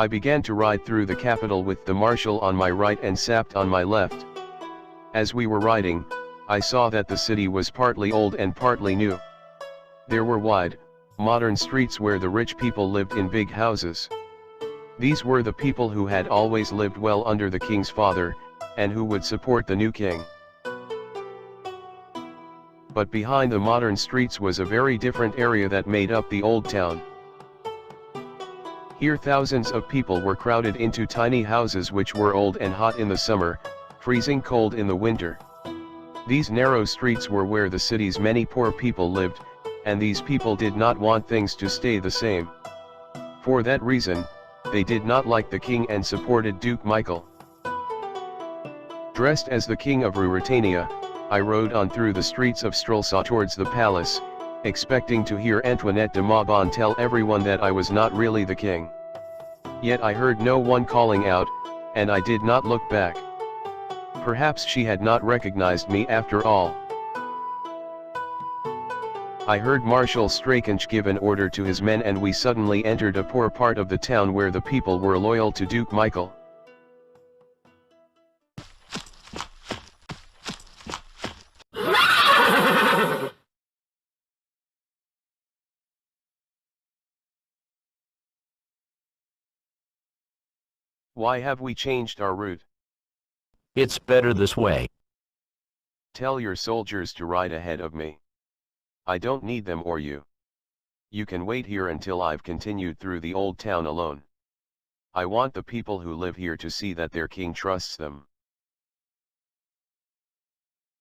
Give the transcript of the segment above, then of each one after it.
I began to ride through the capital with the marshal on my right and Sapt on my left. As we were riding, I saw that the city was partly old and partly new. There were wide, modern streets where the rich people lived in big houses. These were the people who had always lived well under the king's father, and who would support the new king. But behind the modern streets was a very different area that made up the old town. Here thousands of people were crowded into tiny houses which were old and hot in the summer, freezing cold in the winter. These narrow streets were where the city's many poor people lived, and these people did not want things to stay the same. For that reason, they did not like the king and supported Duke Michael. Dressed as the king of Ruritania, I rode on through the streets of Strelsa towards the palace, expecting to hear Antoinette de Maubon tell everyone that I was not really the king. Yet I heard no one calling out, and I did not look back. Perhaps she had not recognized me after all. I heard Marshal Strakensch give an order to his men and we suddenly entered a poor part of the town where the people were loyal to Duke Michael. Why have we changed our route? It's better this way. Tell your soldiers to ride ahead of me. I don't need them or you. You can wait here until I've continued through the old town alone. I want the people who live here to see that their king trusts them.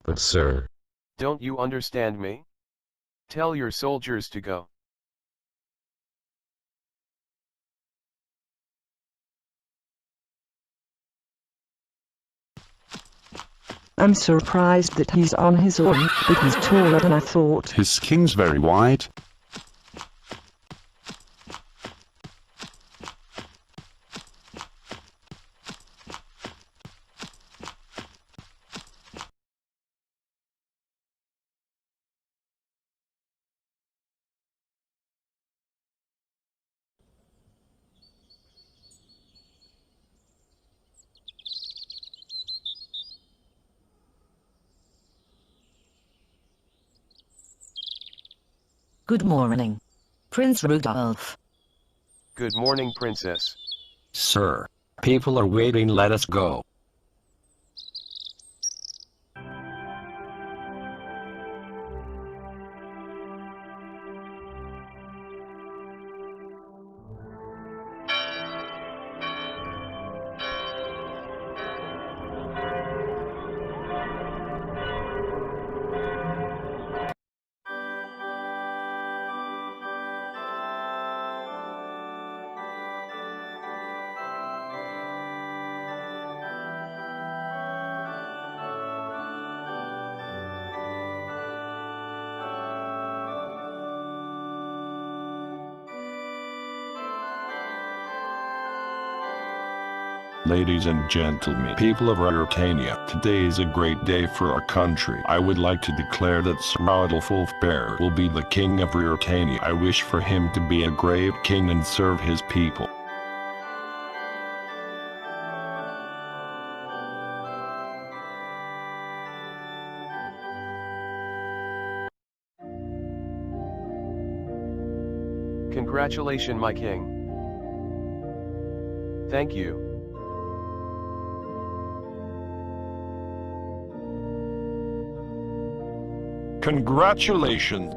But sir... Don't you understand me? Tell your soldiers to go. I'm surprised that he's on his own, but he's taller than I thought. His skin's very wide. Good morning, Prince Rudolph. Good morning, Princess. Sir, people are waiting, let us go. Ladies and gentlemen, people of Ruritania, today is a great day for our country. I would like to declare that Sir Rudolph Wolfbear will be the king of Ruritania. I wish for him to be a great king and serve his people. Congratulations, my king. Thank you. Congratulations!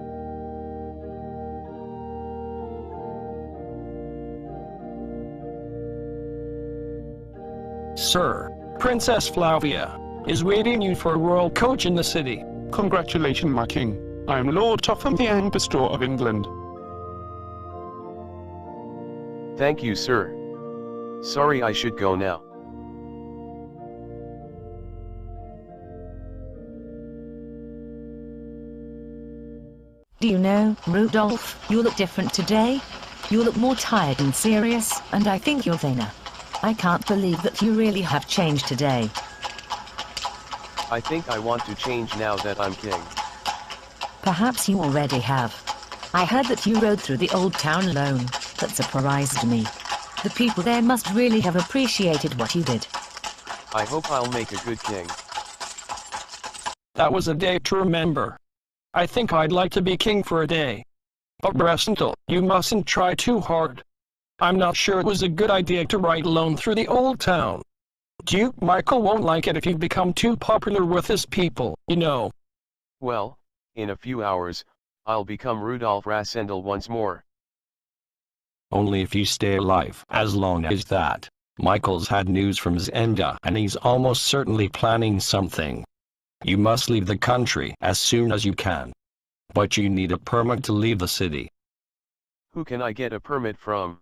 Sir, Princess Flavia is waiting you for a royal coach in the city. Congratulations, my king. I am Lord Topham the Ancestor of England. Thank you, sir. Sorry, I should go now. Do you know, Rudolph, you look different today? You look more tired and serious, and I think you're thinner. I can't believe that you really have changed today. I think I want to change now that I'm king. Perhaps you already have. I heard that you rode through the old town alone. That surprised me. The people there must really have appreciated what you did. I hope I'll make a good king. That was a day to remember. I think I'd like to be king for a day. But Bressental, you mustn't try too hard. I'm not sure it was a good idea to ride alone through the old town. Duke Michael won't like it if you become too popular with his people, you know. Well, in a few hours, I'll become Rudolf Rassendel once more. Only if you stay alive. As long as that. Michael's had news from Zenda and he's almost certainly planning something. You must leave the country as soon as you can. But you need a permit to leave the city. Who can I get a permit from?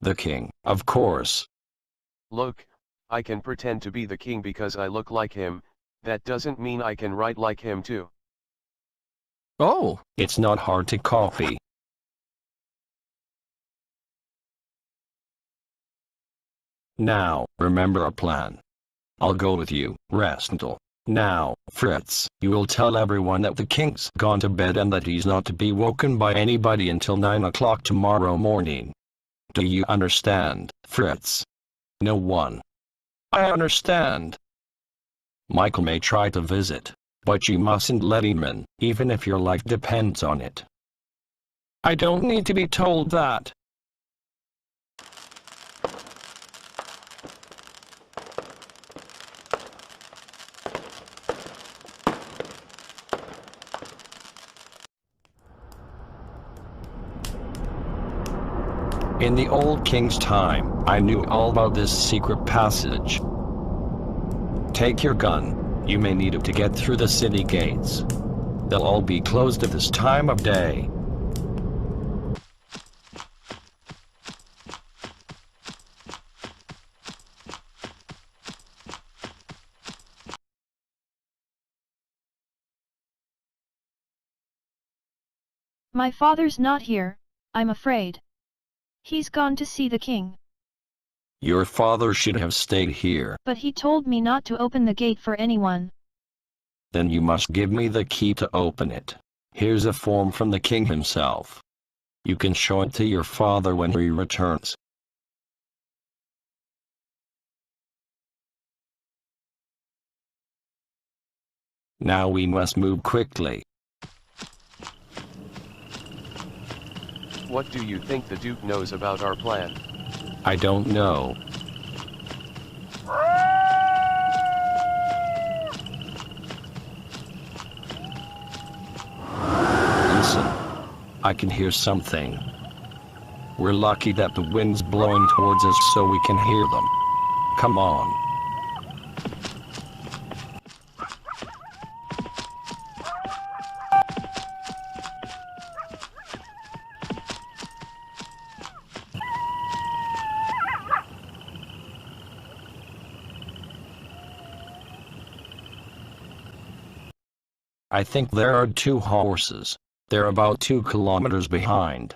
The king, of course. Look, I can pretend to be the king because I look like him, that doesn't mean I can write like him too. Oh, it's not hard to copy. Now, remember our plan. I'll go with you, Rassendel. Now, Fritz, you will tell everyone that the king's gone to bed and that he's not to be woken by anybody until 9 o'clock tomorrow morning. Do you understand, Fritz? No one. I understand. Michael may try to visit, but you mustn't let him in, even if your life depends on it. I don't need to be told that. In the old king's time, I knew all about this secret passage. Take your gun, you may need it to get through the city gates. They'll all be closed at this time of day. My father's not here, I'm afraid. He's gone to see the king. Your father should have stayed here. But he told me not to open the gate for anyone. Then you must give me the key to open it. Here's a form from the king himself. You can show it to your father when he returns. Now we must move quickly. What do you think the Duke knows about our plan? I don't know. Listen. I can hear something. We're lucky that the wind's blowing towards us so we can hear them. Come on. I think there are 2 horses. They're about 2 kilometers behind.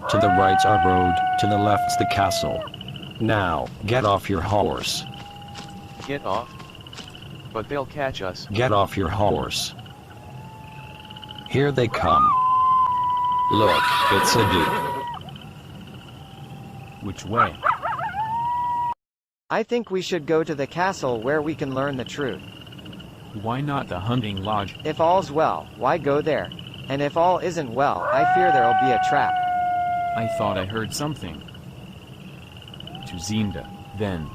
To the right's our road, to the left's the castle. Now, get off your horse. Get off? But they'll catch us. Get off your horse. Here they come. Look, it's a duke. Which way? I think we should go to the castle where we can learn the truth. Why not the hunting lodge? If all's well, why go there? And if all isn't well, I fear there'll be a trap. I thought I heard something. To Zenda, then.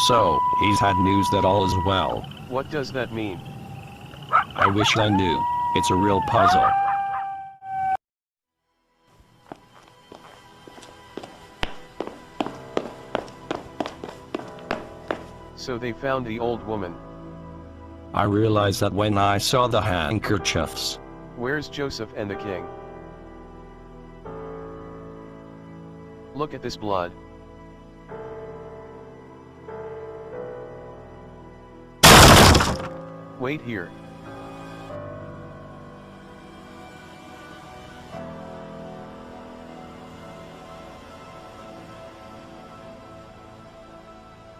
So, he's had news that all is well. What does that mean? I wish I knew. It's a real puzzle. So they found the old woman. I realized that when I saw the handkerchiefs. Where's Joseph and the king? Look at this blood. Wait here.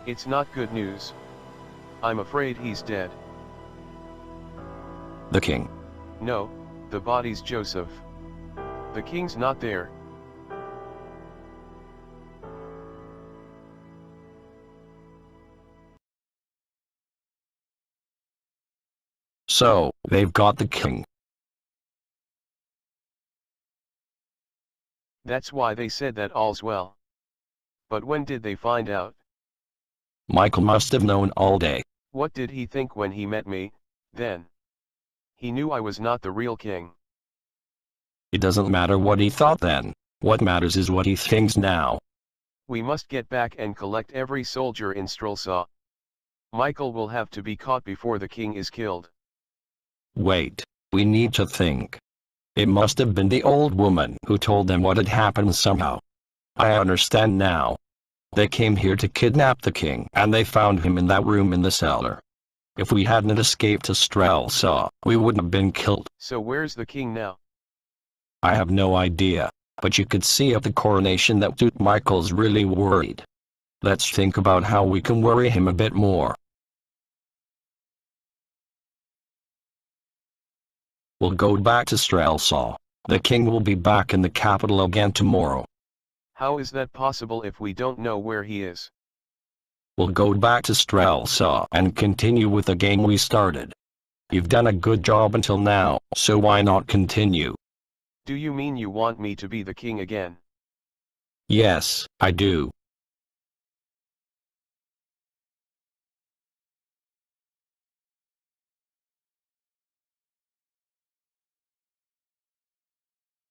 It's not good news. I'm afraid he's dead. The king. No, the body's Joseph. The king's not there. So, they've got the king. That's why they said that all's well. But when did they find out? Michael must have known all day. What did he think when he met me, then? He knew I was not the real king. It doesn't matter what he thought then. What matters is what he thinks now. We must get back and collect every soldier in Strelsa. Michael will have to be caught before the king is killed. Wait, we need to think. It must have been the old woman who told them what had happened somehow. I understand now. They came here to kidnap the king and they found him in that room in the cellar. If we hadn't escaped to Strelsa, we wouldn't have been killed. So where's the king now? I have no idea, but you could see at the coronation that Duke Michael's really worried. Let's think about how we can worry him a bit more. We'll go back to Strelsa. The king will be back in the capital again tomorrow. How is that possible if we don't know where he is? We'll go back to Strelsa and continue with the game we started. You've done a good job until now, so why not continue? Do you mean you want me to be the king again? Yes, I do.